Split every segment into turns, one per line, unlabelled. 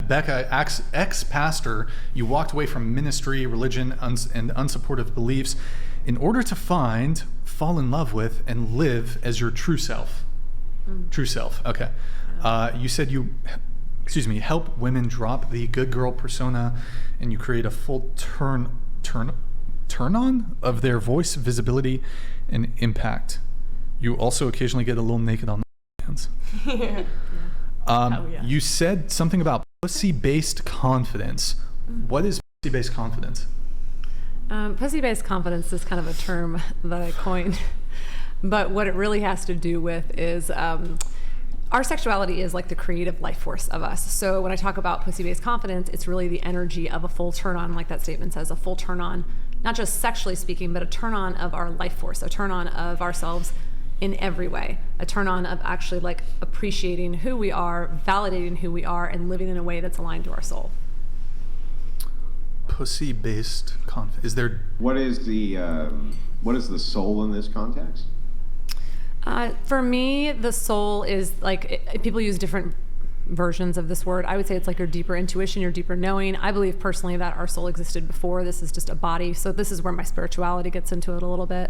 Becca, ex-pastor, you walked away from ministry, religion, and unsupportive beliefs in order to find, fall in love with, and live as your true self. True self. Okay. You said you help women drop the good girl persona, and you create a full turn on of their voice, visibility, and impact. You also occasionally get a little naked on the hands. You said something about pussy-based confidence. What is pussy-based confidence?
Pussy-based confidence is kind of a term that I coined, but what it really has to do with is our sexuality is like the creative life force of us. So when I talk about pussy-based confidence, it's really the energy of a full turn-on, like that statement says, a full turn-on, not just sexually speaking, but a turn-on of our life force, a turn-on of ourselves in every way, a turn-on of actually like appreciating who we are, validating who we are, and living in a way that's aligned to our soul.
Pussy-based confidence. Is there...
What is the soul in this context?
For me, the soul is like, people use different versions of this word. I would say it's like your deeper intuition, your deeper knowing. I believe personally that our soul existed before. This is just a body. So this is where my spirituality gets into it a little bit.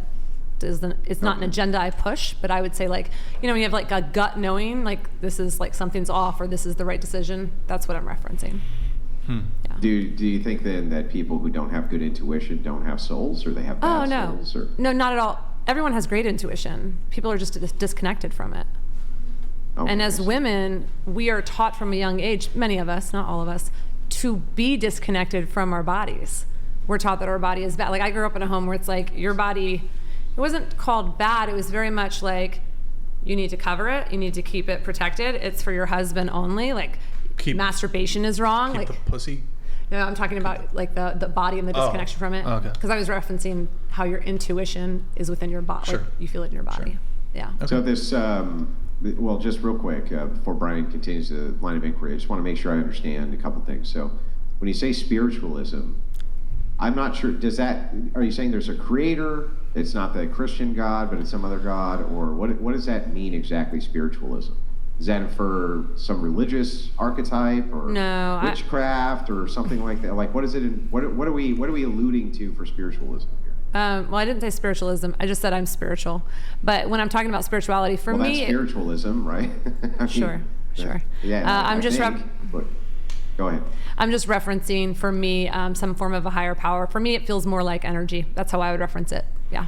It's not an agenda I push, but I would say, like, when you have like a gut knowing, like this is like something's off or this is the right decision. That's what I'm referencing. Yeah.
Do you think then that people who don't have good intuition don't have souls, or they have bad souls? Or?
No, not at all. Everyone has great intuition. People are just disconnected from it. Okay. And as women, we are taught from a young age, many of us, not all of us, to be disconnected from our bodies. We're taught that our body is bad. Like, I grew up in a home where it's like, your body, it wasn't called bad. It was very much like, you need to cover it. You need to keep it protected. It's for your husband only. Like, masturbation is wrong.
Keep
like
the pussy?
No, I'm talking about like the body and the disconnection from it.
Okay.
Because I was referencing how your intuition is within your body.
Sure.
Like, you feel it in your body.
Sure.
Yeah.
Okay. So this, well, just real quick, before Brian continues the line of inquiry, I just want to make sure I understand a couple things. So when you say spiritualism, I'm not sure, are you saying there's a creator? It's not the Christian God, but it's some other God? Or what does that mean exactly, spiritualism? Is that for some religious archetype or witchcraft or something like that? Like, what is it? What are we alluding to for spiritualism here?
Well, I didn't say spiritualism. I just said I'm spiritual. But when I'm talking about spirituality, for me,
that's spiritualism, right? I mean,
sure.
Yeah. Go ahead.
I'm just referencing, for me, some form of a higher power. For me, it feels more like energy. That's how I would reference it. Yeah.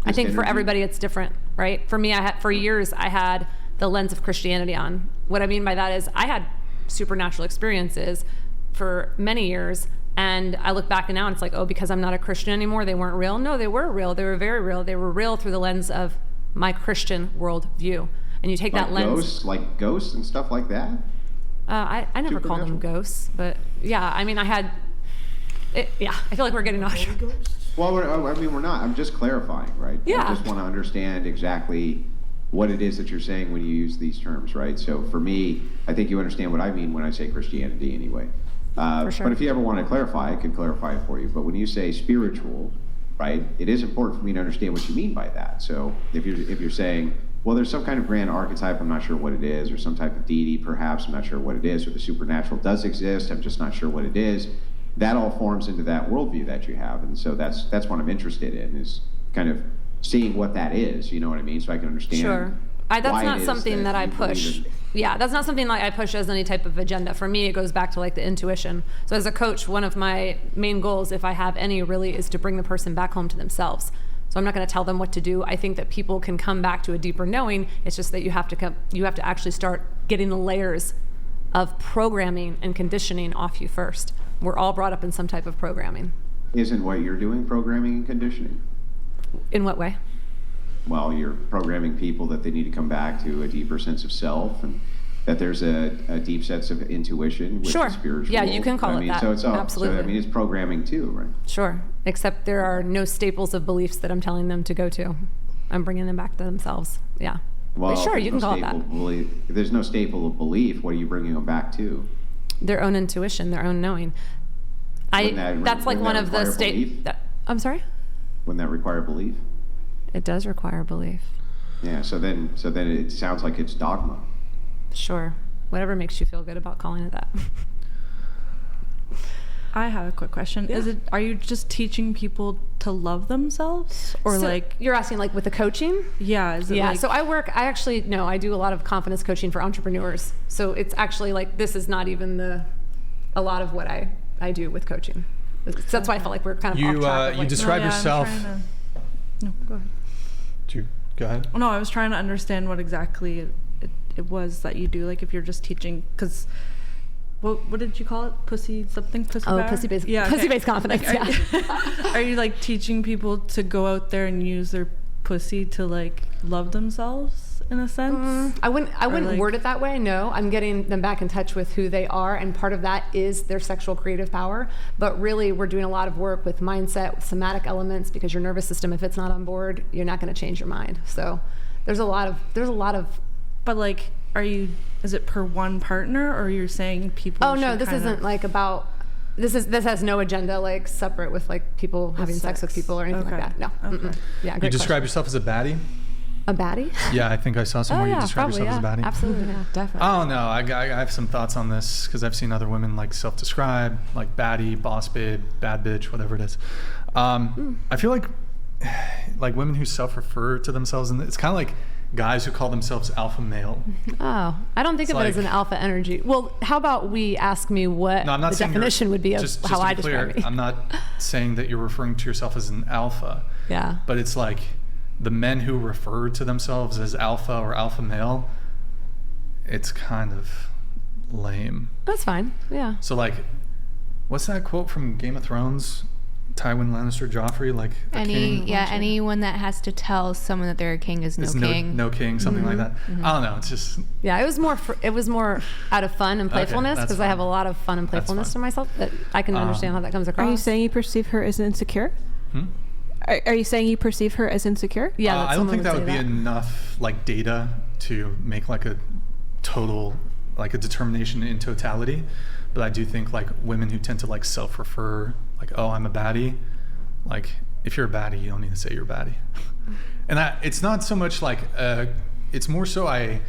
I think for everybody, it's different, right? For me, for years, I had the lens of Christianity on. What I mean by that is I had supernatural experiences for many years, and I look back now and it's like, oh, because I'm not a Christian anymore, they weren't real. No, they were real. They were very real. They were real through the lens of my Christian world-view. And you take that lens...
Ghosts and stuff like that?
I never called them ghosts, but yeah, I mean, I feel like we're getting off track.
Well, we're not. I'm just clarifying, right?
Yeah.
I just want to understand exactly what it is that you're saying when you use these terms, right? So for me, I think you understand what I mean when I say Christianity anyway.
For sure.
But if you ever want to clarify, I can clarify it for you. But when you say spiritual, right, it is important for me to understand what you mean by that. So if you're saying, well, there's some kind of grand archetype, I'm not sure what it is, or some type of deity, perhaps, I'm not sure what it is, or the supernatural does exist, I'm just not sure what it is, that all forms into that worldview that you have. And so that's what I'm interested in, is kind of seeing what that is, you know what I mean? So I can understand.
Sure. That's not something that I push. Yeah, that's not something like I push as any type of agenda. For me, it goes back to like the intuition. So as a coach, one of my main goals, if I have any really, is to bring the person back home to themselves. So I'm not going to tell them what to do. I think that people can come back to a deeper knowing. It's just that you have to actually start getting the layers of programming and conditioning off you first. We're all brought up in some type of programming.
Isn't what you're doing programming and conditioning?
In what way?
Well, you're programming people that they need to come back to a deeper sense of self, and that there's a deep sense of intuition, which is spiritual.
Yeah, you can call it that.
So it's
absolutely.
So, I mean, it's programming too, right?
Sure, except there are no staples of beliefs that I'm telling them to go to. I'm bringing them back to themselves. Yeah.
Well,
sure, you can call it that.
If there's no staple of belief, what are you bringing them back to?
Their own intuition, their own knowing. That's like one of the I'm sorry?
Wouldn't that require belief?
It does require belief.
Yeah, so then it sounds like it's dogma.
Sure. Whatever makes you feel good about calling it that.
I have a quick question.
Yeah.
Are you just teaching people to love themselves, or
So
like,
you're asking like with the coaching?
yeah, is it
Yeah,
like,
so I do a lot of confidence coaching for entrepreneurs. So it's actually like, this is not even a lot of what I do with coaching. So that's why I felt like we're kind of off track. Of,
You
like,
describe
I'm
yourself.
trying to- No, go ahead.
Go ahead.
No, I was trying to understand what exactly it was that you do. Like if you're just teaching, because what did you call it? Pussy power?
pussy-based
Yeah,
pussy-based confidence,
Are you like teaching people to go out there and use their pussy to like love themselves in a sense?
I wouldn't
like-
word it that way. No, I'm getting them back in touch with who they are, and part of that is their sexual creative power. But really, we're doing a lot of work with mindset, with somatic elements, because your nervous system, if it's not on board, you're not going to change your mind. So there's a lot of.
But like, is it per one partner, or you're saying people?
Oh no,
should
this
kinda-
isn't like about. This has no agenda like separate with like people having sex with
sex.
people or anything
Okay.
like that. No.
Okay.
Mm-mm. Yeah.
You
Great
describe
question.
yourself as a baddie?
A baddie?
Yeah, I think I saw somewhere you describe yourself as a baddie.
Absolutely. Yeah, definitely.
I don't know. I have some thoughts on this because I've seen other women like self-describe, like baddie, boss babe, bad bitch, whatever it is. I feel like women who self-refer to themselves, and it's kind of like guys who call themselves alpha male.
Oh, I don't think
It's
of it as
like-
an alpha energy. Well, how about we ask me what
No, I'm not
the
saying you're-
definition would be of
just
how
to
I
be clear,
describe me.
I'm not saying that you're referring to yourself as an alpha,
Yeah.
but it's like the men who refer to themselves as alpha or alpha male, it's kind of lame.
That's fine. Yeah.
So like, what's that quote from Game of Thrones? Tywin Lannister, Joffrey, like a king
anyone that has to tell someone that they're a king is no
is
king.
no king, something like that. I don't know. It's just
Yeah, it was more out of fun and playfulness,
that's
because I have a
fine.
lot of fun and playfulness to
fine.
myself that I can understand how that comes across.
Are you saying you perceive her as insecure?
Hmm?
Are you saying you perceive her as insecure?
Yeah,
I don't think that would be
say
enough like data to make like a total like a determination in totality. But I do think like women who tend to like self-refer, like, oh, I'm a baddie. Like, if you're a baddie, you don't need to say you're a baddie. And it's not so much like, it's more so I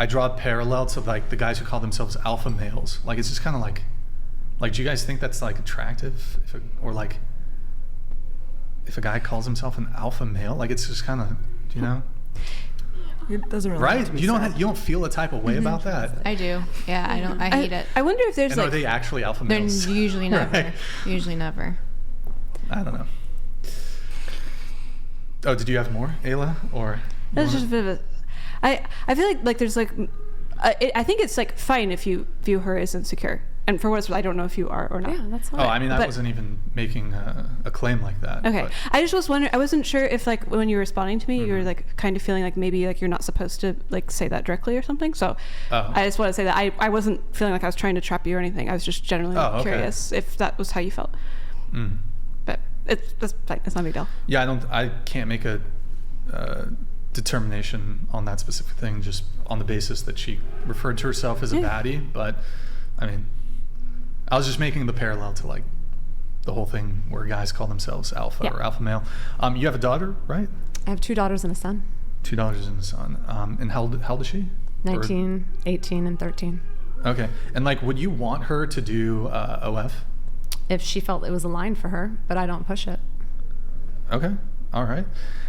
draw a parallel to like the guys who call themselves alpha males. Like, it's just kind of like, do you guys think that's like attractive? If a guy calls himself an alpha male, like it's just kind of, you know,
It doesn't really have
right?
to be
You don't
said.
you don't feel a type of way about that.
I do. Yeah, I hate it.
I wonder if there's
And are
like
they actually alpha
They're
males?
usually never.
Right.
Usually never.
I don't know. Oh, did you have more, Ayla? Or you
that's
wanna-
just a bit of a. I feel like there's like I think it's like fine if you view her as insecure, and for what it's worth, I don't know if you are or not.
Yeah, that's fine.
Oh, I mean, I
But-
wasn't even making a claim like that.
Okay,
but-
I just was wondering. I wasn't sure if like when you were responding to me, you
Mm-hmm.
were like kind of feeling like maybe like you're not supposed to like say that directly or something. So
Oh.
I just want to say that I wasn't feeling like I was trying to trap you or anything. I was just generally
Oh, okay.
curious if that was how you felt.
Mm.
But that's fine. It's not a big deal.
Yeah, I can't make a determination on that specific thing just on the basis that she referred to herself as a
Yeah.
baddie. But I mean, I was just making the parallel to like the whole thing where guys call themselves alpha
Yeah.
or alpha male. You have a daughter, right?
I have 2 daughters and a son,
$2 in the son. And how old is she?
19, 18, and 13.
Okay. And like, would you want her to do OF?
If she felt it was aligned for her, but I don't push it.
Okay. All right.